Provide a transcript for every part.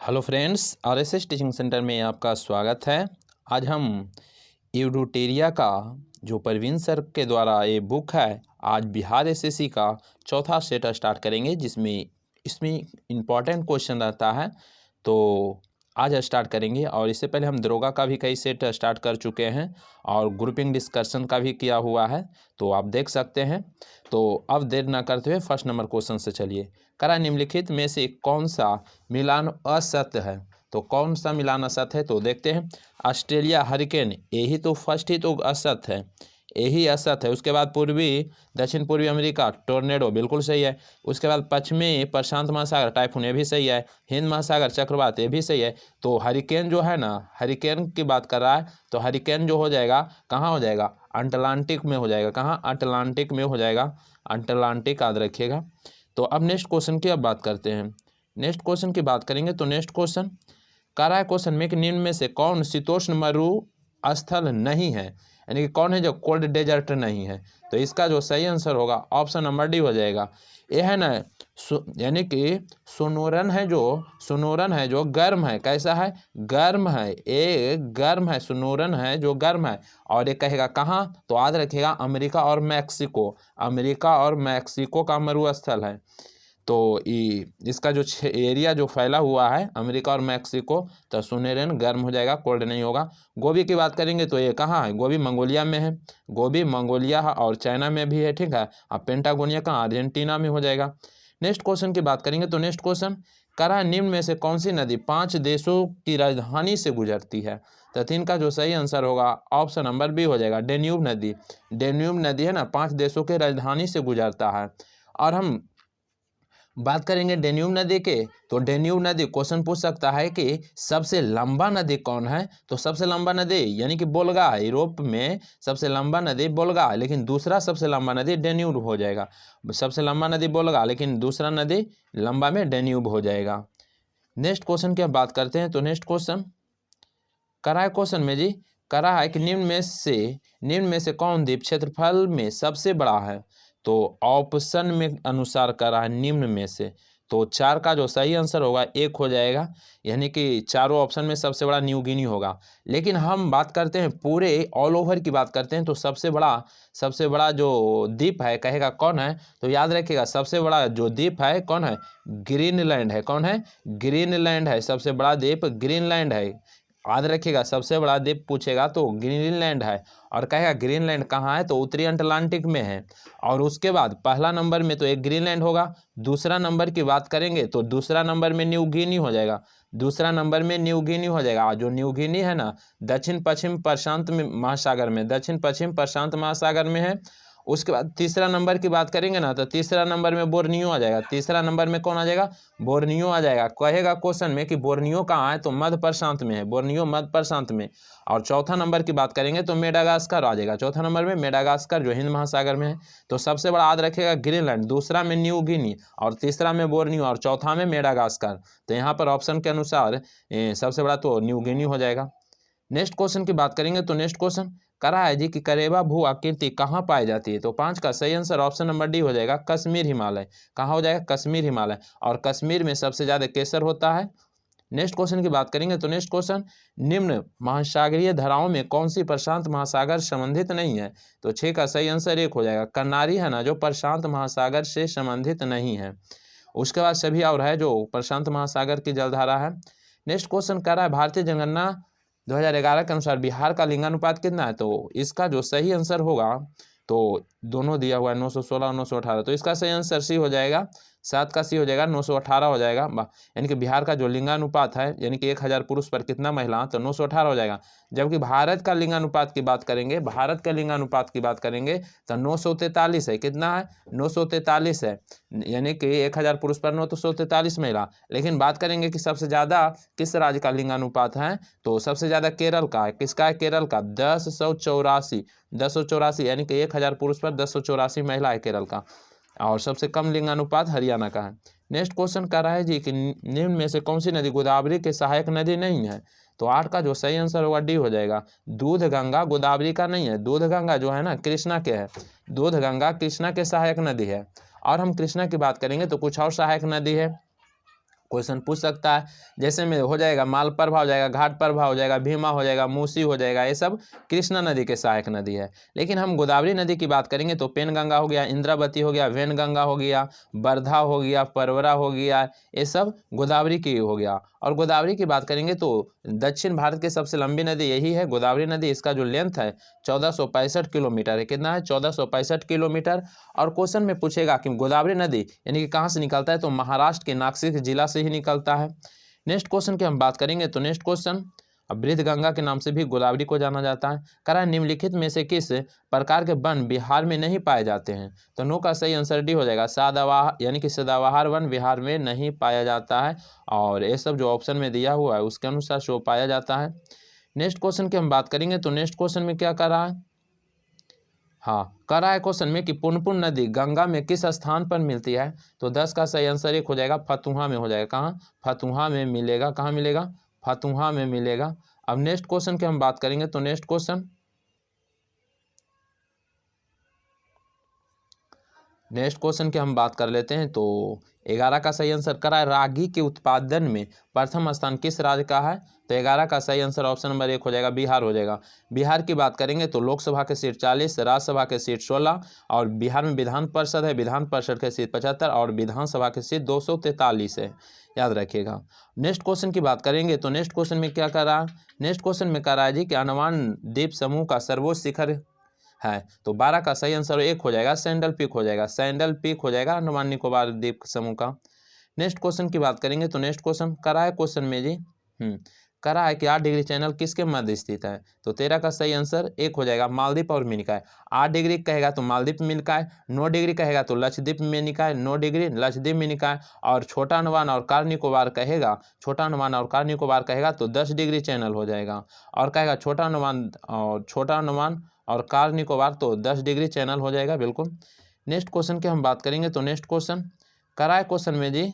Hello friends, RSS teaching centre में आपका स्वागत है। आज हम यूडोटेरिया का जो परवीन सर के द्वारा ये बुक है, आज बिहार एसएससी का चौथा सेट स्टार्ट करेंगे, जिसमें इसमें इम्पॉर्टेंट क्वेश्चन रहता है। तो आज स्टार्ट करेंगे। और इससे पहले हम दरोगा का भी कई सेट स्टार्ट कर चुके हैं और ग्रुपिंग डिस्कशन का भी किया हुआ है, तो आप देख सकते हैं। तो अब देर न करते हुए फर्स्ट नंबर क्वेश्चन से चलिए। करा निम्नलिखित में से कौन सा मिलान असत्य है? तो कौन सा मिलान असत्य है तो देखते हैं। ऑस्ट्रेलिया हरिकेन, यही तो फर्स्ट ही तो असत्य है, यही असत्य है। उसके बाद दक्षिण पूर्वी अमेरिका टोर्नेडो, बिल्कुल सही है। उसके बाद पश्चिमी प्रशांत महासागर टाइफून, ये भी सही है। हिंद महासागर चक्रवात, ये भी सही है। तो हरिकेन जो है ना, हरिकेन की बात कर रहा है, तो हरिकेन जो हो जाएगा कहाँ हो जाएगा? अटलांटिक में हो जाएगा। कहाँ? अटलांटिक में हो जाएगा। अटलांटिक याद रखिएगा। तो अब नेक्स्ट क्वेश्चन की अब बात करते हैं। नेक्स्ट क्वेश्चन की बात करेंगे तो नेक्स्ट क्वेश्चन कह रहा है, क्वेश्चन में कि निम्न में से कौन शीतोष्ण मरुस्थल नहीं है, यानी कि कौन है जो कोल्ड डेजर्ट नहीं है? तो इसका जो सही आंसर होगा ऑप्शन नंबर डी हो जाएगा। ये है ना, यानी कि सोनोरन है जो गर्म है। कैसा है? गर्म है। ये गर्म है, सोनोरन है जो गर्म है। और ये कहेगा कहाँ? तो याद रखिएगा अमेरिका और मैक्सिको, अमेरिका और मैक्सिको का मरुस्थल है। तो इसका जो एरिया जो फैला हुआ है अमेरिका और मैक्सिको, तो सोनेरन गर्म हो जाएगा, कोल्ड नहीं होगा। गोभी की बात करेंगे तो ये कहाँ है? गोभी मंगोलिया में है। गोभी मंगोलिया और चाइना में भी है, ठीक है। अब पेंटागोनिया कहाँ? अर्जेंटीना में हो जाएगा। नेक्स्ट क्वेश्चन की बात करेंगे तो नेक्स्ट क्वेश्चन करा निम्न में से कौन सी नदी 5 देशों की राजधानी से गुजरती है? तो 3 का जो सही आंसर होगा ऑप्शन नंबर बी हो जाएगा, डेन्यूब नदी। डेन्यूब नदी है ना, 5 देशों के राजधानी से गुजरता है। और हम बात करेंगे डेन्यूब नदी के, तो डेन्यूब नदी क्वेश्चन पूछ सकता है कि सबसे लंबा नदी कौन है? तो सबसे लंबा नदी यानी कि वोल्गा है। यूरोप में सबसे लंबा नदी वोल्गा है, लेकिन दूसरा सबसे लंबा नदी डेन्यूब हो जाएगा। सबसे लंबा नदी वोल्गा, लेकिन दूसरा नदी लंबा में डेन्यूब हो जाएगा। नेक्स्ट क्वेश्चन की अब बात करते हैं। तो नेक्स्ट क्वेश्चन करा है क्वेश्चन में जी, करा है कि निम्न में से कौन द्वीप क्षेत्रफल में सबसे बड़ा है? तो ऑप्शन में अनुसार करा है निम्न में से, तो 4 का जो सही आंसर होगा 1 हो जाएगा, यानी कि चारों ऑप्शन में सबसे बड़ा न्यू गिनी होगा। लेकिन हम बात करते हैं पूरे ऑल ओवर की बात करते हैं, तो सबसे बड़ा जो द्वीप है कहेगा कौन है? तो याद रखिएगा सबसे बड़ा जो द्वीप है कौन है? ग्रीनलैंड है। कौन है? ग्रीनलैंड है। सबसे बड़ा द्वीप ग्रीनलैंड है। याद रखिएगा सबसे बड़ा द्वीप पूछेगा तो ग्रीनलैंड है। और कहेगा ग्रीनलैंड कहाँ है? तो उत्तरी अटलांटिक में है। और उसके बाद पहला नंबर में तो एक ग्रीनलैंड होगा। दूसरा नंबर की बात करेंगे तो दूसरा नंबर में न्यू गिनी हो जाएगा। दूसरा नंबर में न्यू गिनी हो जाएगा। जो न्यू गिनी है ना, दक्षिण पश्चिम प्रशांत महासागर में, दक्षिण पश्चिम प्रशांत महासागर में है। उसके बाद तीसरा नंबर की बात करेंगे ना, तो तीसरा नंबर में बोर्नियो आ जाएगा। तीसरा नंबर में कौन आ जाएगा? बोर्नियो आ जाएगा। कहेगा क्वेश्चन में कि बोर्नियो कहाँ है? तो मध्य प्रशांत में है। बोर्नियो मध्य प्रशांत में। और चौथा नंबर की बात करेंगे तो मेडागास्कर आ जाएगा। चौथा नंबर में मेडागास्कर जो हिंद महासागर में है। तो सबसे बड़ा याद रखिएगा ग्रीनलैंड, दूसरा में न्यू गिनी, और तीसरा में बोर्नियो, और चौथा में मेडागास्कर। तो यहाँ पर ऑप्शन के अनुसार सबसे बड़ा तो न्यू गिनी हो जाएगा। नेक्स्ट क्वेश्चन की बात करेंगे तो नेक्स्ट क्वेश्चन करा है जी कि करेबा भू आकृति कहाँ पाई जाती है? तो 5 का सही आंसर ऑप्शन नंबर डी हो जाएगा, कश्मीर हिमालय। कहाँ हो जाएगा? कश्मीर हिमालय। और कश्मीर में सबसे ज़्यादा केसर होता है। नेक्स्ट क्वेश्चन की बात करेंगे तो नेक्स्ट क्वेश्चन निम्न महासागरीय धाराओं में कौन सी प्रशांत महासागर संबंधित नहीं है? तो 6 का सही आंसर 1 हो जाएगा, करनारी है ना, जो प्रशांत महासागर से संबंधित नहीं है। उसके बाद सभी और है जो प्रशांत महासागर की जलधारा है। नेक्स्ट क्वेश्चन कह रहा है भारतीय जनगणना 2011 के अनुसार बिहार का लिंगानुपात कितना है? तो इसका जो सही आंसर होगा, तो दोनों दिया हुआ है 916 और 918, तो इसका सही आंसर सी हो जाएगा। 7 का सी हो जाएगा, 918 हो जाएगा। यानी कि बिहार का जो लिंगानुपात है, यानी कि 1000 पुरुष पर कितना महिला, तो 918 हो जाएगा। जबकि भारत का लिंगानुपात की बात करेंगे, भारत का लिंगानुपात की बात करेंगे तो 943 है। कितना है? 943 है। यानी कि 1000 पुरुष पर 943 महिला। लेकिन बात करेंगे कि सबसे ज़्यादा किस राज्य का लिंगानुपात है, तो सबसे ज़्यादा केरल का है। किसका है? केरल का। 1084, यानी कि 1000 पुरुष पर 1084 महिला है केरल का। और सबसे कम लिंगानुपात हरियाणा का है। नेक्स्ट क्वेश्चन कर रहा है जी कि निम्न में से कौन सी नदी गोदावरी के सहायक नदी नहीं है? तो 8 का जो सही आंसर होगा डी हो जाएगा, दूध गंगा गोदावरी का नहीं है। दूध गंगा जो है ना कृष्णा के है। दूध गंगा कृष्णा के सहायक नदी है। और हम कृष्णा की बात करेंगे तो कुछ और सहायक नदी है। क्वेश्चन पूछ सकता है। जैसे में हो जाएगा मालप्रभा हो जाएगा, घाटप्रभा हो जाएगा, भीमा हो जाएगा, मूसी हो जाएगा, ये सब कृष्णा नदी के सहायक नदी है। लेकिन हम गोदावरी नदी की बात करेंगे तो पेनगंगा हो गया, इंद्रावती हो गया, वैनगंगा हो गया, वर्धा हो गया, परवरा हो गया, ये सब गोदावरी की हो गया। और गोदावरी की बात करेंगे तो दक्षिण भारत की सबसे लंबी नदी यही है गोदावरी नदी। इसका जो लेंथ है 1465 किलोमीटर है। कितना है? 1465 किलोमीटर। और क्वेश्चन में पूछेगा कि गोदावरी नदी यानी कि कहाँ से निकलता है, तो महाराष्ट्र के नासिक जिला से ही निकलता है। नेक्स्ट क्वेश्चन की हम बात करेंगे तो नेक्स्ट क्वेश्चन, बृहदगंगा के नाम से भी गोदावरी को जाना जाता है। कह रहा है निम्नलिखित में से किस प्रकार के वन बिहार में नहीं पाए जाते हैं, तो नो का सही आंसर डी हो जाएगा। सदाबहार यानी कि सदाबहार वन बिहार में नहीं पाया जाता है। और ये सब जो ऑप्शन में दिया हुआ है उसके अनुसार शो पाया जाता है। नेक्स्ट क्वेश्चन की हम बात करेंगे तो नेक्स्ट क्वेश्चन में क्या कर रहा है, हाँ कह रहा है क्वेश्चन में कि पुनपुन नदी गंगा में किस स्थान पर मिलती है, तो 10 का सही आंसर एक हो जाएगा, फतुहा में हो जाएगा। कहाँ? फतुहा में मिलेगा। कहाँ मिलेगा? फतुहा में मिलेगा। अब नेक्स्ट क्वेश्चन की हम बात करेंगे तो नेक्स्ट क्वेश्चन की हम बात कर लेते हैं। तो 11 का सही आंसर करा है रागी के उत्पादन में प्रथम स्थान किस राज्य का है, तो 11 का सही आंसर ऑप्शन नंबर 1 हो जाएगा, बिहार हो जाएगा। बिहार की बात करेंगे तो लोकसभा के सीट 40, राज्यसभा के सीट 16 और बिहार में विधान परिषद है, विधान परिषद के सीट 75 और विधानसभा के सीट 243 है, याद रखिएगा। नेक्स्ट क्वेश्चन की बात करेंगे तो नेक्स्ट क्वेश्चन में क्या कर रहा है, नेक्स्ट क्वेश्चन में कह रहा है जी कि अंडमान द्वीप समूह का सर्वोच्च शिखर है, तो 12 का सही आंसर 1 हो जाएगा, सैंडल पीक हो जाएगा। सैंडल पीक हो जाएगा अंडमान निकोबार द्वीप समूह का। नेक्स्ट क्वेश्चन की बात करेंगे तो नेक्स्ट क्वेश्चन करा है क्वेश्चन में जी करा है कि 8 डिग्री चैनल किसके मध्य स्थित है, तो 13 का सही आंसर 1 हो जाएगा, मालदीव और मिनिकॉय। 8 डिग्री कहेगा तो मालदीव मिनिकॉय, 9 डिग्री कहेगा तो लक्षद्वीप मिनिकॉय, 9 डिग्री लक्षद्वीप मिनिकॉय, और छोटा अंडमान और कार निकोबार कहेगा, छोटा अंडमान और कार निकोबार कहेगा तो 10 डिग्री चैनल हो जाएगा। और कहेगा छोटा अंडमान और कार निकोबार तो 10 डिग्री चैनल हो जाएगा, बिल्कुल। नेक्स्ट क्वेश्चन की हम बात करेंगे तो नेक्स्ट क्वेश्चन कराए क्वेश्चन में जी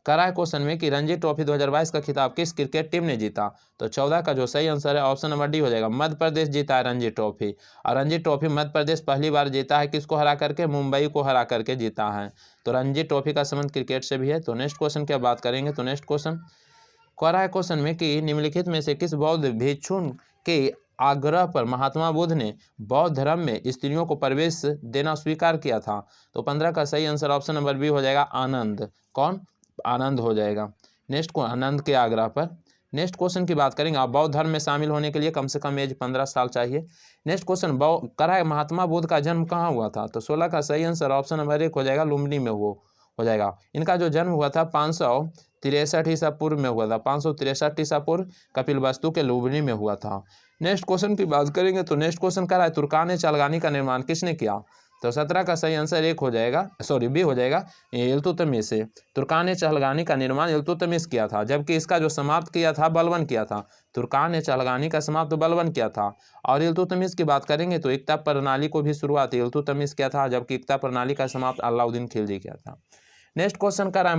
कराए क्वेश्चन में कि रणजी ट्रॉफी 2022 का खिताब किस क्रिकेट टीम ने जीता, तो 14 का जो सही आंसर है ऑप्शन नंबर डी हो जाएगा, मध्य प्रदेश जीता है रणजी ट्रॉफी। और रणजी ट्रॉफी मध्य प्रदेश पहली बार जीता है, किसको हरा करके? मुंबई को हरा करके जीता है। तो रणजी ट्रॉफी का संबंध क्रिकेट से भी है। तो नेक्स्ट क्वेश्चन की बात करेंगे तो नेक्स्ट क्वेश्चन करा है क्वेश्चन में कि निम्नलिखित में से किस बौद्ध भिक्षु के आग्रह पर महात्मा बुद्ध ने बौद्ध धर्म में स्त्रियों को प्रवेश देना स्वीकार किया था, तो 15 का सही आंसर ऑप्शन नंबर बी हो जाएगा, आनंद। कौन? आनंद हो जाएगा। नेक्स्ट को आनंद के आग्रह पर। नेक्स्ट क्वेश्चन की बात करेंगे, आप बौद्ध धर्म में शामिल होने के लिए कम से कम एज 15 साल चाहिए। नेक्स्ट क्वेश्चन करा है महात्मा बुद्ध का जन्म कहाँ हुआ था, तो 16 का सही आंसर ऑप्शन नंबर 1 हो जाएगा, लुम्बिनी में हो जाएगा। इनका जो जन्म हुआ था 563 ईसा पूर्व में हुआ था, 563 ईसा पूर्व कपिलवस्तु के लुम्बिनी में हुआ था। नेक्स्ट क्वेश्चन की बात करेंगे तो नेक्स्ट क्वेश्चन कह रहा है तुर्कान चालगानी का निर्माण किसने किया, तो 17 का सही आंसर 1 हो जाएगा, सॉरी बी हो जाएगा, इल्तुतमिश से। तुर्कान चालगानी का निर्माण इल्तुतमिश किया था, जबकि इसका जो समाप्त किया था बलबन किया था। तुर्कान चालगानी का समाप्त बलबन किया था। और इल्तुतमिश की बात करेंगे तो एकता प्रणाली को भी शुरुआत इल्तुतमिश किया था, जबकि एकता प्रणाली का समाप्त अलाउद्दीन खिलजी किया था। नेक्स्ट क्वेश्चन कर रहा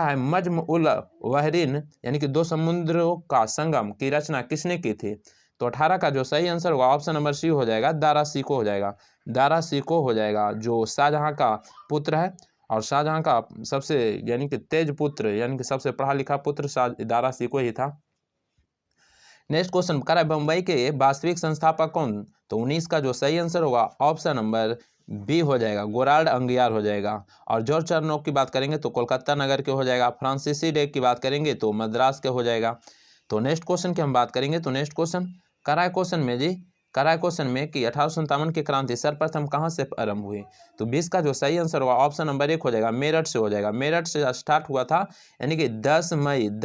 है मजम उल बहरीन यानी कि 2 समुद्रों का संगम की रचना किसने की थी, तो 18 का जो सही आंसर होगा ऑप्शन नंबर सी हो जाएगा, दारा सिको हो जाएगा। दारा सिको हो जाएगा, जो शाहजहां का पुत्र है और शाहजहां का सबसे यानी कि तेज पुत्र यानी कि सबसे पढ़ा लिखा पुत्र दारा सिको ही था। नेक्स्ट क्वेश्चन कर रहा है बम्बई के वास्तविक संस्थापक कौन, तो 19 का जो सही आंसर होगा ऑप्शन नंबर बी हो जाएगा, गोराल्ड अंगियार हो जाएगा। और जॉर्ज चरनोक की बात करेंगे तो कोलकाता नगर के हो जाएगा। फ्रांसीसी डे की बात करेंगे तो मद्रास के हो जाएगा। तो नेक्स्ट क्वेश्चन की हम बात करेंगे तो नेक्स्ट क्वेश्चन कराए क्वेश्चन में कि 1857 की क्रांति सर्वप्रथम कहाँ से आरंभ हुई, तो 20 का जो सही आंसर होगा ऑप्शन नंबर 1 हो जाएगा, मेरठ से हो जाएगा। मेरठ से स्टार्ट हुआ था, यानी कि 10 मई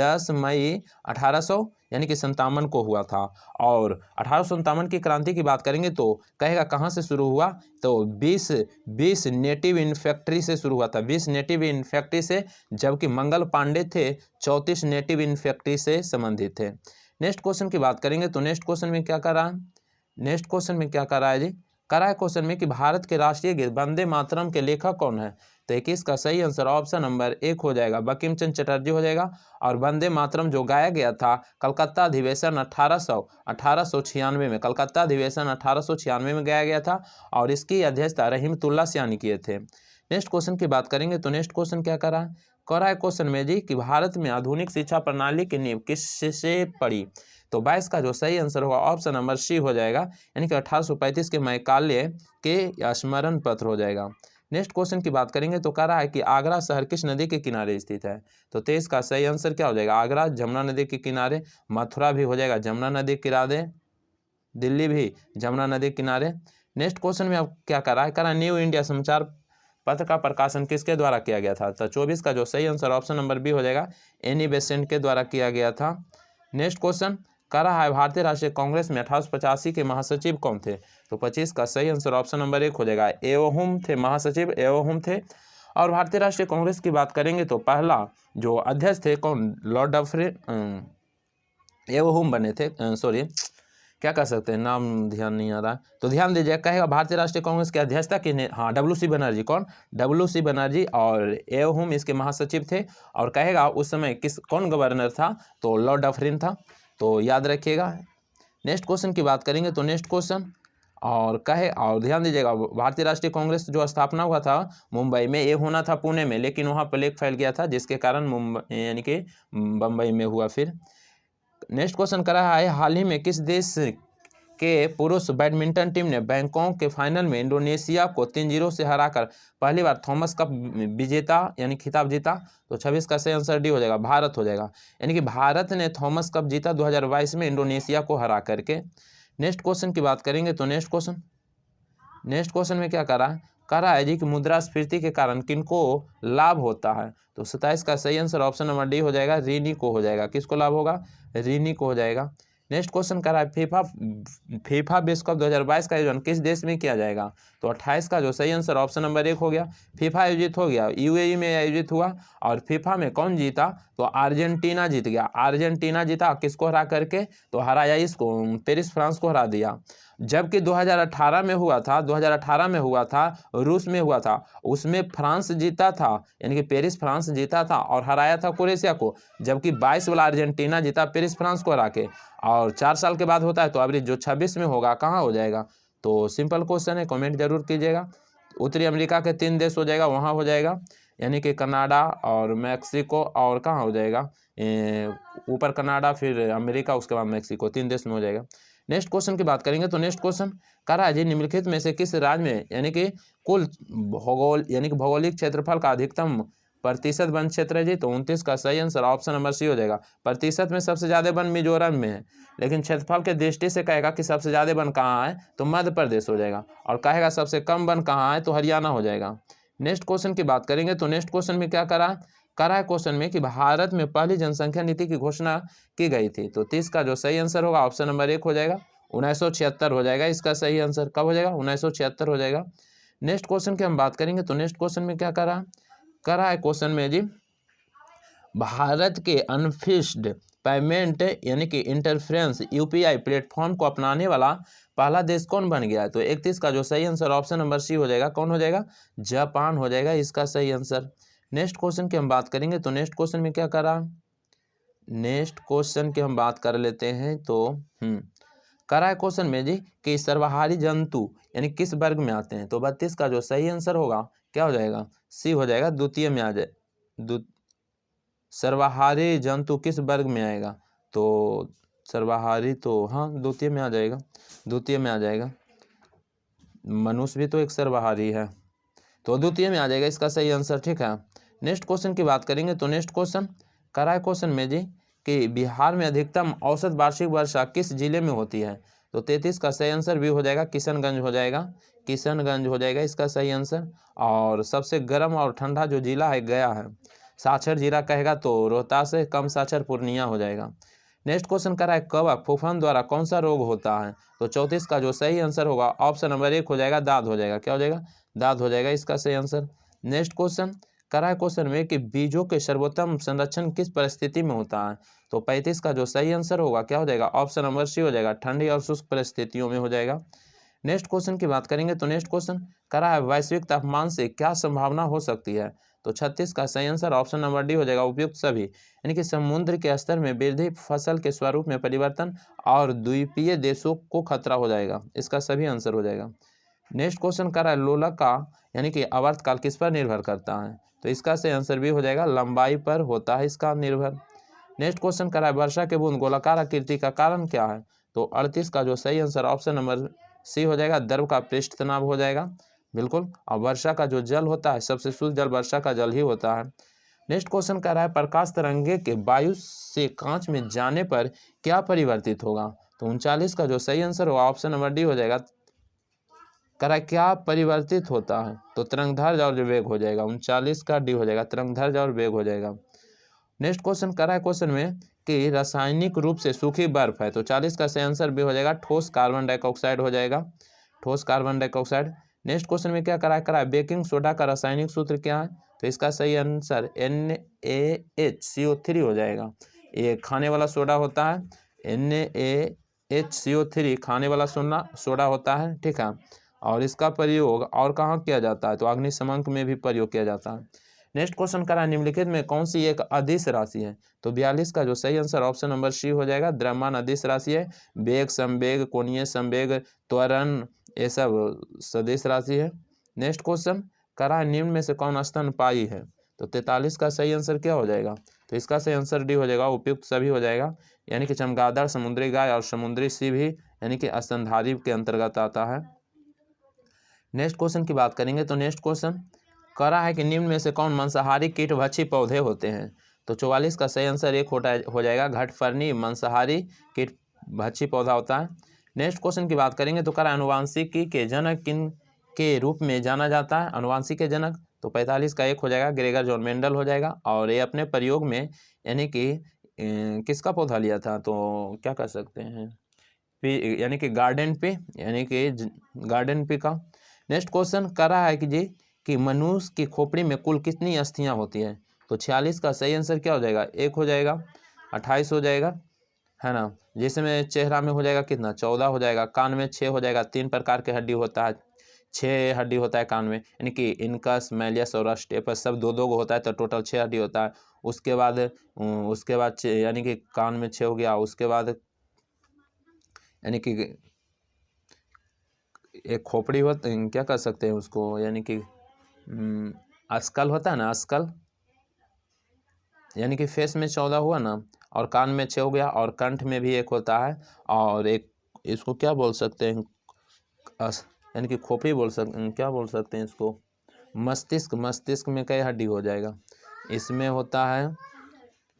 1800 यानी कि 57 को हुआ था। और 1857 की क्रांति की बात करेंगे तो कहेगा कहाँ से शुरू हुआ, तो 20 नेटिव इन फैक्ट्री से शुरू हुआ था, 20 नेटिव इन फैक्ट्री से, जबकि मंगल पांडे थे 34 नेटिव इन फैक्ट्री से संबंधित थे। नेक्स्ट क्वेश्चन की बात करेंगे तो नेक्स्ट क्वेश्चन में क्या कर रहा है, नेक्स्ट क्वेश्चन में क्या कर रहा है जी, करा है क्वेश्चन में कि भारत के राष्ट्रीय गीत वंदे मातरम के लेखक कौन है, तो 21 का सही आंसर ऑप्शन नंबर 1 हो जाएगा, बंकिम चंद्र चटर्जी हो जाएगा। और वंदे मातरम जो गाया गया था कलकत्ता अधिवेशन 1896 में, कलकत्ता अधिवेशन 1896 में गाया गया था और इसकी अध्यक्षता रहीमतुल्लाह सियानी किए थे। नेक्स्ट क्वेश्चन की बात करेंगे तो नेक्स्ट क्वेश्चन क्या कर रहा है, कह रहा है क्वेश्चन में जी कि भारत में आधुनिक शिक्षा प्रणाली की नींव किससे पड़ी? तो 22 का जो सही आंसर होगा ऑप्शन नंबर सी हो जाएगा, यानी कि 1835 के मैकाले के स्मरण पत्र हो जाएगा। नेक्स्ट क्वेश्चन की बात करेंगे तो कह रहा है कि आगरा शहर किस नदी के किनारे स्थित है? तो 23 का सही आंसर क्या हो जाएगा? आगरा जमुना नदी के किनारे, मथुरा भी हो जाएगा जमुना नदी के किनारे, दिल्ली भी जमुना नदी के किनारे। नेक्स्ट क्वेश्चन में अब क्या कर रहा है? कह रहा है न्यू इंडिया समाचार पत्र का प्रकाशन किसके द्वारा किया गया था? तो 24 का जो सही आंसर ऑप्शन नंबर बी हो जाएगा, एनी बेसेंट के द्वारा किया गया था। नेक्स्ट क्वेश्चन कह रहा है भारतीय राष्ट्रीय कांग्रेस में 1885 के महासचिव कौन थे? तो 25 का सही आंसर ऑप्शन नंबर 1 हो जाएगा, एओहुम थे, महासचिव एओहुम थे। और भारतीय राष्ट्रीय कांग्रेस की बात करेंगे तो पहला जो अध्यक्ष थे कौन? लॉर्ड डफरिन एओहुम बने थे, सॉरी क्या कर सकते हैं, नाम ध्यान नहीं आ रहा। तो ध्यान दीजिए, कहेगा भारतीय राष्ट्रीय कांग्रेस की अध्यक्षता किन्हें? हाँ, WC बनर्जी। कौन? WC बनर्जी। और एओहुम इसके महासचिव थे। और कहेगा उस समय कौन गवर्नर था? तो लॉर्ड डफरिन था, तो याद रखिएगा। नेक्स्ट क्वेश्चन की बात करेंगे तो नेक्स्ट क्वेश्चन और ध्यान दीजिएगा, भारतीय राष्ट्रीय कांग्रेस जो स्थापना हुआ था मुंबई में, ये होना था पुणे में, लेकिन वहाँ प्लेग फैल गया था जिसके कारण मुंबई यानी कि बम्बई में हुआ। फिर नेक्स्ट क्वेश्चन कर रहा है हाल ही में किस देश के पुरुष बैडमिंटन टीम ने बैंकॉक के फाइनल में इंडोनेशिया को 3-0 से हराकर पहली बार थॉमस कप विजेता यानी खिताब जीता? तो 26 का सही आंसर डी हो जाएगा, भारत हो जाएगा, यानी कि भारत ने थॉमस कप जीता 2022 में इंडोनेशिया को हरा करके। नेक्स्ट क्वेश्चन की बात करेंगे तो नेक्स्ट क्वेश्चन में क्या कर रहा है जी कि मुद्रास्फीति के कारण किनको लाभ होता है? तो 27 का सही आंसर ऑप्शन नंबर डी हो जाएगा, ऋणी को हो जाएगा। किसको लाभ होगा? ऋणी को हो जाएगा। नेक्स्ट क्वेश्चन कर रहा है फीफा विश्व कप 2022 का आयोजन किस देश में किया जाएगा? तो 28 का जो सही आंसर ऑप्शन नंबर 1 हो गया, फीफा आयोजित हो गया, UAE में आयोजित हुआ। और फीफा में कौन जीता? तो अर्जेंटीना जीत गया, अर्जेंटीना जीता। किसको हरा करके? तो हराया इसको, पेरिस फ्रांस को हरा दिया। जबकि 2018 में हुआ था, रूस में हुआ था, उसमें फ्रांस जीता था, यानी कि पेरिस फ्रांस जीता था और हराया था क्रोएशिया को। जबकि 22 वाला अर्जेंटीना जीता पेरिस फ्रांस को हरा के। और 4 साल के बाद होता है, तो अभी जो 26 में होगा कहाँ हो जाएगा? तो सिंपल क्वेश्चन है, कमेंट जरूर कीजिएगा। उत्तरी अमेरिका के 3 देश हो जाएगा, वहाँ हो जाएगा, यानी कि कनाडा और मैक्सिको, और कहाँ हो जाएगा? ऊपर कनाडा, फिर अमेरिका, उसके बाद मैक्सिको, 3 देश में हो जाएगा। नेक्स्ट क्वेश्चन की बात करेंगे तो नेक्स्ट क्वेश्चन कह रहा है जी निम्नलिखित में से किस राज्य में यानी कि कुल भौगोलिक क्षेत्रफल का अधिकतम प्रतिशत वन क्षेत्र है जी? तो 29 का सही आंसर ऑप्शन नंबर सी हो जाएगा। प्रतिशत में सबसे ज़्यादा वन मिजोरम में है, लेकिन क्षेत्रफल के दृष्टि से कहेगा कि सबसे ज़्यादा वन कहाँ है? तो मध्य प्रदेश हो जाएगा। और कहेगा सबसे कम वन कहाँ है? तो हरियाणा हो जाएगा। नेक्स्ट क्वेश्चन की बात करेंगे तो नेक्स्ट क्वेश्चन में क्या करा है क्वेश्चन में कि भारत में पहली जनसंख्या नीति की घोषणा की गई थी? तो 30 का जो सही आंसर होगा ऑप्शन नंबर 1 हो जाएगा, 1976 हो जाएगा। इसका सही आंसर कब हो जाएगा? 1976 हो जाएगा। नेक्स्ट क्वेश्चन की हम बात करेंगे तो नेक्स्ट क्वेश्चन में क्या कर रहा है क्वेश्चन में जी भारत के अनफिक्स्ड पेमेंट यानी कि इंटरफ्रेंस UPI प्लेटफॉर्म को अपनाने वाला पहला देश कौन बन गया है? तो 31 का जो सही आंसर ऑप्शन नंबर सी हो जाएगा, कौन हो जाएगा? जापान हो जाएगा, इसका सही आंसर। नेक्स्ट क्वेश्चन की हम बात करेंगे तो नेक्स्ट क्वेश्चन में क्या कर रहा है? नेक्स्ट क्वेश्चन की हम बात कर लेते हैं तो कर रहा है क्वेश्चन में जी कि सर्वाहारी जंतु यानी किस वर्ग में आते हैं? तो 32 का जो सही आंसर होगा क्या हो जाएगा? सी हो जाएगा, द्वितीय में आ जाए। सर्वाहारी जंतु किस वर्ग में आएगा? तो सर्वाहारी तो हाँ द्वितीय में आ जाएगा, मनुष्य भी तो एक सर्वाहारी है, तो द्वितीय में आ जाएगा इसका सही आंसर। ठीक है, नेक्स्ट क्वेश्चन की बात करेंगे तो नेक्स्ट क्वेश्चन कर रहा है क्वेश्चन में जी कि बिहार में अधिकतम औसत वार्षिक वर्षा किस जिले में होती है? तो 33 का सही आंसर भी हो जाएगा, किशनगंज हो जाएगा, इसका सही आंसर। और सबसे गर्म और ठंडा जो जिला है गया है, साक्षर जिला कहेगा तो रोहतास से, कम साक्षर पूर्णिया हो जाएगा। नेक्स्ट क्वेश्चन कर रहा है कवक फूफन द्वारा कौन सा रोग होता है? तो 34 का जो सही आंसर होगा ऑप्शन नंबर 1 हो जाएगा, दाद हो जाएगा। क्या हो जाएगा? दाद हो जाएगा, इसका सही आंसर। नेक्स्ट क्वेश्चन कर रहा है क्वेश्चन में कि बीजों के सर्वोत्तम संरक्षण किस परिस्थिति में होता है? तो 35 का जो सही आंसर होगा क्या हो जाएगा? ऑप्शन नंबर सी हो जाएगा, ठंडी और शुष्क परिस्थितियों में हो जाएगा। नेक्स्ट क्वेश्चन की बात करेंगे तो नेक्स्ट क्वेश्चन कर रहा है वैश्विक तापमान से क्या संभावना हो सकती है? तो 36 का सही आंसर ऑप्शन नंबर डी हो जाएगा, उपयुक्त सभी, यानी कि समुद्र के स्तर में वृद्धि, फसल के स्वरूप में परिवर्तन और द्वीपीय देशों को खतरा हो जाएगा, इसका सभी आंसर हो जाएगा। नेक्स्ट क्वेश्चन कर रहा है लोलक का यानी कि आवर्तकाल किस पर निर्भर करता है, तो इसका सही आंसर भी हो जाएगा लंबाई पर होता है इसका निर्भर। नेक्स्ट क्वेश्चन कर रहा है वर्षा के बूंद गोलाकार आकृति का कारण क्या है, तो 38 का जो सही आंसर ऑप्शन नंबर सी हो जाएगा, द्रव का पृष्ठ तनाव हो जाएगा बिल्कुल। और वर्षा का जो जल होता है सबसे शुद्ध जल वर्षा का जल ही होता है। नेक्स्ट क्वेश्चन कर रहा है प्रकाश तरंगे के वायु से कांच में जाने पर क्या परिवर्तित होगा, तो 39 का जो सही आंसर होगा ऑप्शन नंबर डी हो जाएगा। करा क्या परिवर्तित होता है, तो तरंगधर्ज और वेग हो जाएगा, 39 का डी हो जाएगा, तरंगधर्ज और वेग हो जाएगा। नेक्स्ट क्वेश्चन करा है क्वेश्चन में कि रासायनिक रूप से सूखी बर्फ है, तो 40 का सही आंसर भी हो जाएगा ठोस कार्बन डाइऑक्साइड हो जाएगा, ठोस कार्बन डाइऑक्साइड। नेक्स्ट क्वेश्चन में क्या करा है बेकिंग सोडा का रासायनिक सूत्र क्या है, तो इसका सही आंसर NaHCO3 हो जाएगा। ये खाने वाला सोडा होता है, NaHCO3 खाने वाला सोडा होता है, ठीक है। और इसका प्रयोग और कहाँ किया जाता है, तो अग्निशमन में भी प्रयोग किया जाता है। नेक्स्ट क्वेश्चन करा निम्नलिखित में कौन सी एक अदिश राशि है, तो 42 का जो सही आंसर ऑप्शन नंबर सी हो जाएगा, द्रव्यमान अदिश राशि है। वेग, संवेग, कोणीय संवेग, त्वरण ये सब सदिश राशि है। नेक्स्ट क्वेश्चन करा निम्न में से कौन स्तनपायी है, तो 43 का सही आंसर क्या हो जाएगा, तो इसका सही आंसर डी हो जाएगा, उपयुक्त सभी हो जाएगा, यानी कि चमगादड़, समुद्री गाय और समुद्री सिंह भी यानी कि स्तनधारी के अंतर्गत आता है। नेक्स्ट क्वेश्चन की बात करेंगे तो नेक्स्ट क्वेश्चन करा है कि निम्न में से कौन मांसाहारी कीटभक्षी पौधे होते हैं, तो 44 का सही आंसर एक हो जाएगा, घटफरनी मांसाहारी कीटभक्षी पौधा होता है। नेक्स्ट क्वेश्चन की बात करेंगे तो करा अनुवांशिकी के जनक किन के रूप में जाना जाता है, अनुवांशिक के जनक, तो 45 का एक हो जाएगा, ग्रेगर जॉन मेंडल हो जाएगा। और ये अपने प्रयोग में यानी कि किसका पौधा लिया था, तो क्या कर सकते हैं यानी कि गार्डन पे यानी कि गार्डन पे का। नेक्स्ट क्वेश्चन करा है कि जी कि मनुष्य की खोपड़ी में कुल कितनी अस्थियां होती है, तो 46 का सही आंसर क्या हो जाएगा, एक हो जाएगा, 28 हो जाएगा, है ना। जिसमें चेहरा में हो जाएगा कितना, 14 हो जाएगा, कान में 6 हो जाएगा, 3 प्रकार के हड्डी होता है, 6 हड्डी होता है कान में, यानी कि इनकस, मैलियस और स्टेपस सब दो दो को होता है, तो टोटल 6 हड्डी होता है। उसके बाद यानी कि कान में 6 हो गया, उसके बाद यानी कि एक खोपड़ी होता क्या कर सकते हैं उसको, यानी कि अस्कल होता है ना, अस्कल यानी कि फेस में 14 हुआ ना, और कान में 6 हो गया, और कंठ में भी एक होता है, और एक इसको क्या बोल सकते हैं यानी कि खोपड़ी बोल सकते, क्या बोल सकते हैं इसको, मस्तिष्क, मस्तिष्क में कई हड्डी हो जाएगा, इसमें होता है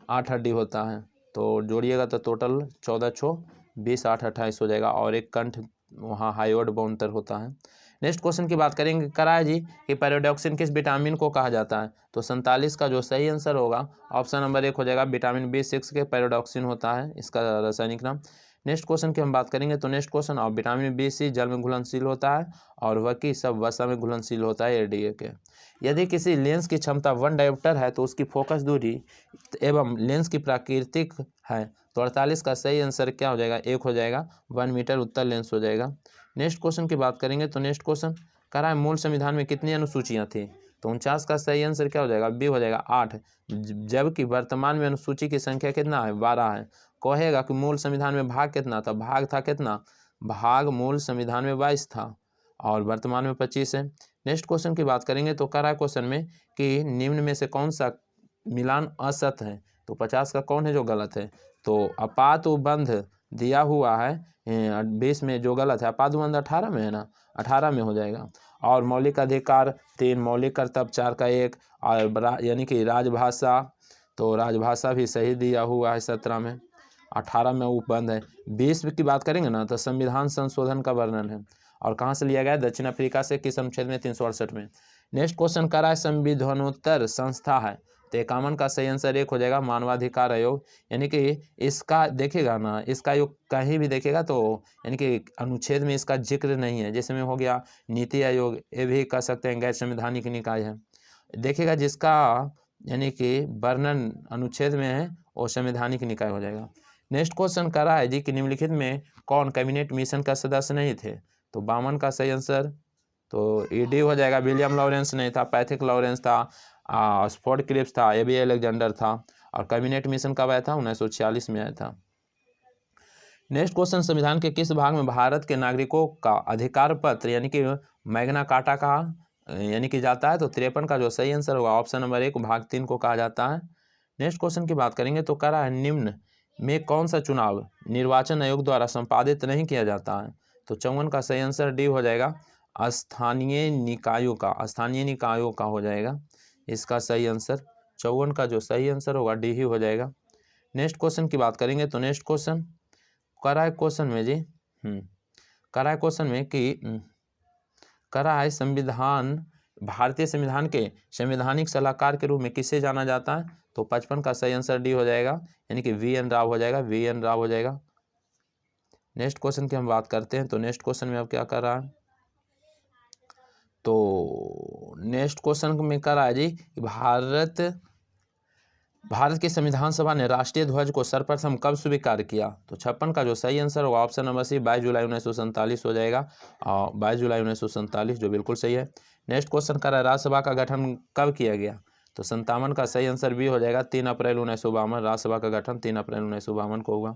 8 हड्डी होता है, तो जोड़िएगा तो टोटल 14 छो 20 8 28 हो जाएगा, और एक कंठ वहाँ हाइयोड बोन तर होता है। नेक्स्ट क्वेश्चन की बात करेंगे कराया जी कि पैराडॉक्सिन किस विटामिन को कहा जाता है, तो 47 का जो सही आंसर होगा ऑप्शन नंबर 1 हो जाएगा, विटामिन B6 के पैराडॉक्सिन होता है इसका रासायनिक नाम। नेक्स्ट क्वेश्चन की हम बात करेंगे तो नेक्स्ट क्वेश्चन और विटामिन B6 जल में घुलनशील होता है, और वकी सब वसा में घुलनशील होता है ADA के। यदि किसी लेंस की क्षमता 1 डायोप्टर है तो उसकी फोकस दूरी एवं लेंस की प्राकृतिक है, तो 48 का सही आंसर क्या हो जाएगा, एक हो जाएगा, 1 मीटर उत्तल लेंस हो जाएगा। नेक्स्ट क्वेश्चन की बात करेंगे तो नेक्स्ट क्वेश्चन कह रहा है मूल संविधान में कितनी अनुसूचियां थी, तो 49 का सही आंसर क्या हो जाएगा, बी हो जाएगा 8, जबकि वर्तमान में अनुसूची की संख्या कितना है, 12 है। कहेगा कि मूल संविधान में भाग कितना था, भाग था कितना, भाग मूल संविधान में 22 था, और वर्तमान में 25 है। नेक्स्ट क्वेश्चन की बात करेंगे तो कह रहा है क्वेश्चन में कि निम्न में से कौन सा मिलान असत है, तो 50 का कौन है जो गलत है, तो अपातुबंध दिया हुआ है 20 में, जो गलत है अपातुबंध 18 में है ना, 18 में हो जाएगा। और मौलिक अधिकार 3, मौलिक कर्तव्य 4 का 1, और यानी कि राजभाषा, तो राजभाषा भी सही दिया हुआ है 17 में, 18 में उपबंध है। 20 की बात करेंगे ना तो संविधान संशोधन का वर्णन है, और कहाँ से लिया गया है, दक्षिण अफ्रीका से, किस अनुच्छेद में, 368 में। नेक्स्ट क्वेश्चन करा है संविधानोत्तर संस्था है, तो 51 का सही आंसर एक हो जाएगा, मानवाधिकार आयोग, यानी कि इसका देखेगा ना, इसका योग कहीं भी देखेगा तो यानी कि अनुच्छेद में इसका जिक्र नहीं है, जिसमें हो गया नीति आयोग, ये भी कह सकते हैं गैर संवैधानिक निकाय है। देखिएगा जिसका यानी कि वर्णन अनुच्छेद में है वो संवैधानिक निकाय हो जाएगा। नेक्स्ट क्वेश्चन करा है जी कि निम्नलिखित में कौन कैबिनेट मिशन का सदस्य नहीं थे, तो 52 का सही आंसर तो ED हो जाएगा, विलियम लॉरेंस नहीं था, पैथिक लॉरेंस था, स्पॉट क्लिप्स था, AB अलेक्जेंडर था, और कैबिनेट मिशन कब आया था, 1946 में आया था। नेक्स्ट क्वेश्चन संविधान के किस भाग में भारत के नागरिकों का अधिकार पत्र यानी कि मैग्ना कार्टा कहा यानी कि जाता है, तो 53 का जो सही आंसर होगा ऑप्शन नंबर 1 भाग 3 को कहा जाता है। नेक्स्ट क्वेश्चन की बात करेंगे तो कह रहा है निम्न में कौन सा चुनाव निर्वाचन आयोग द्वारा संपादित नहीं किया जाता है? तो 54 का सही आंसर डी हो जाएगा, स्थानीय निकायों का हो जाएगा इसका सही आंसर। 54 का जो सही आंसर होगा डी ही हो जाएगा। नेक्स्ट क्वेश्चन की बात करेंगे तो नेक्स्ट क्वेश्चन करा है क्वेश्चन में जी करा है क्वेश्चन में कि करा है संविधान भारतीय संविधान के संवैधानिक सलाहकार के रूप में किसे जाना जाता है? तो 55 का सही आंसर डी हो जाएगा, यानी कि वी.एन. राव हो जाएगा, वी.एन. राव हो जाएगा। नेक्स्ट क्वेश्चन की हम बात करते हैं तो नेक्स्ट क्वेश्चन में अब क्या कर रहा है, तो नेक्स्ट क्वेश्चन में कर रहा है जी भारत की संविधान सभा ने राष्ट्रीय ध्वज को सर्वप्रथम कब स्वीकार किया? तो 56 का जो सही आंसर होगा ऑप्शन नंबर सी 22 जुलाई 1947 हो जाएगा, 22 जुलाई 1947 जो बिल्कुल सही है। नेक्स्ट क्वेश्चन कर रहा है राज्यसभा का गठन कब किया गया? तो 57 का सही आंसर भी हो जाएगा, 3 अप्रैल 1952 राज्यसभा का गठन 3 अप्रैल 1952 को होगा।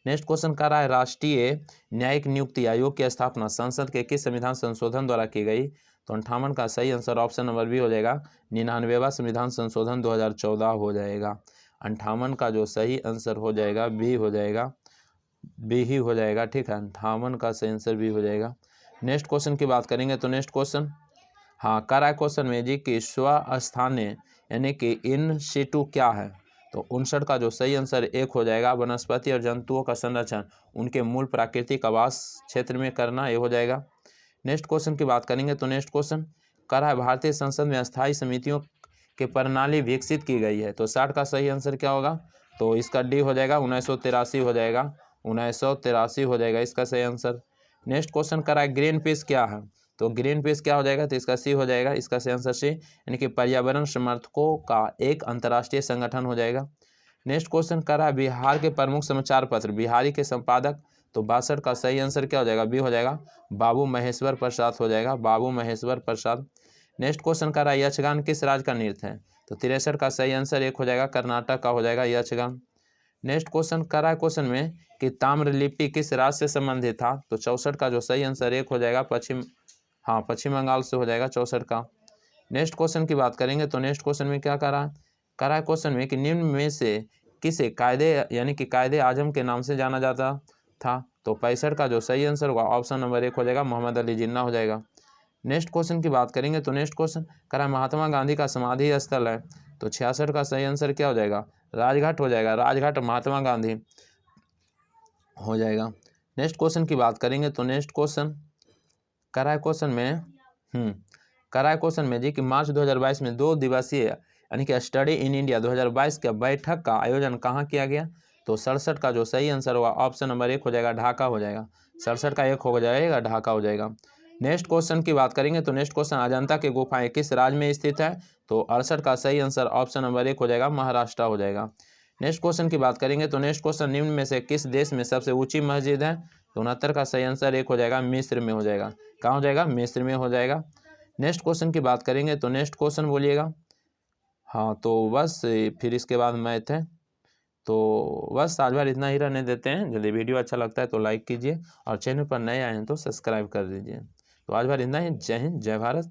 नेक्स्ट क्वेश्चन कर रहा है राष्ट्रीय न्यायिक नियुक्ति आयोग की स्थापना संसद के किस संविधान संशोधन द्वारा की गई? तो 58 का सही आंसर ऑप्शन नंबर बी हो जाएगा, 99वां संविधान संशोधन 2014 हो जाएगा। 58 का जो सही आंसर हो जाएगा बी हो जाएगा, बी ही हो जाएगा, ठीक है। 58 का सही आंसर बी हो जाएगा। नेक्स्ट क्वेश्चन की बात करेंगे तो नेक्स्ट क्वेश्चन करा क्वेश्चन में जी कि स्वस्थानीय यानी कि इन सिटू क्या है? तो 59 का जो सही आंसर 1 हो जाएगा, वनस्पति और जंतुओं का संरक्षण उनके मूल प्राकृतिक आवास क्षेत्र में करना, ये हो जाएगा। नेक्स्ट क्वेश्चन की बात करेंगे तो नेक्स्ट क्वेश्चन कह है भारतीय संसद में अस्थायी समितियों की प्रणाली विकसित की गई है। तो 60 का सही आंसर क्या होगा? तो इसका डी हो जाएगा, 1983 हो जाएगा, 1983 हो जाएगा इसका सही आंसर। नेक्स्ट क्वेश्चन कह रहा है ग्रीन पीस क्या है? तो ग्रीन पीस क्या हो जाएगा? तो इसका सी हो जाएगा, इसका सही आंसर सी, यानी कि पर्यावरण समर्थकों का एक अंतर्राष्ट्रीय संगठन हो जाएगा। नेक्स्ट क्वेश्चन कर रहा है बिहार के प्रमुख समाचार पत्र बिहारी के संपादक, तो 62 का सही आंसर क्या हो जाएगा? बी हो जाएगा, बाबू महेश्वर प्रसाद हो जाएगा, बाबू महेश्वर प्रसाद। नेक्स्ट क्वेश्चन कर रहा है यक्षगान किस राज्य का नृत्य है? तो 63 का सही आंसर 1 हो जाएगा, कर्नाटक का हो जाएगा यक्षगान। नेक्स्ट क्वेश्चन कर रहा है क्वेश्चन में कि ताम्रलिपि किस राज्य से संबंधित था? तो 64 का जो सही आंसर 1 हो जाएगा, पश्चिम बंगाल से हो जाएगा 64 का। नेक्स्ट क्वेश्चन की बात करेंगे तो नेक्स्ट क्वेश्चन में क्या कर रहा है क्वेश्चन में कि निम्न में से किसे कायदे यानी कि कायदे आजम के नाम से जाना जाता था? तो 65 का जो सही आंसर होगा ऑप्शन नंबर 1 हो जाएगा, मोहम्मद अली जिन्ना हो जाएगा। नेक्स्ट क्वेश्चन की बात करेंगे तो नेक्स्ट क्वेश्चन कह रहा है महात्मा गांधी का समाधि स्थल है, तो 66 का सही आंसर क्या हो जाएगा? राजघाट हो जाएगा, राजघाट महात्मा गांधी हो जाएगा। नेक्स्ट क्वेश्चन की बात करेंगे तो नेक्स्ट क्वेश्चन कह रहा है क्वेश्चन में जी कि मार्च 2022 में 2 दिवसीय यानी कि स्टडी इन इंडिया 2022 के बैठक का आयोजन कहाँ किया गया? तो 67 का जो सही आंसर होगा ऑप्शन नंबर 1 हो जाएगा, ढाका हो जाएगा। 67 का 1 हो जाएगा, ढाका हो जाएगा। नेक्स्ट क्वेश्चन की बात करेंगे तो नेक्स्ट क्वेश्चन अजंता की गुफाएं किस राज्य में स्थित है? तो 68 का सही आंसर ऑप्शन नंबर 1 हो जाएगा, महाराष्ट्र हो जाएगा। नेक्स्ट क्वेश्चन की बात करेंगे तो नेक्स्ट क्वेश्चन निम्न में से किस देश में सबसे ऊंची मस्जिद है? तो 69 का सही आंसर 1 हो जाएगा, मिस्र में हो जाएगा। कहाँ हो जाएगा? मिस्र में हो जाएगा। नेक्स्ट क्वेश्चन की बात करेंगे तो नेक्स्ट क्वेश्चन बोलिएगा। तो बस फिर इसके बाद मैथ है, तो बस आज बार इतना ही रहने देते हैं। यदि वीडियो अच्छा लगता है तो लाइक कीजिए और चैनल पर नए आए हैं तो सब्सक्राइब कर दीजिए। तो आज बार इतना ही। जय हिंद, जय भारत।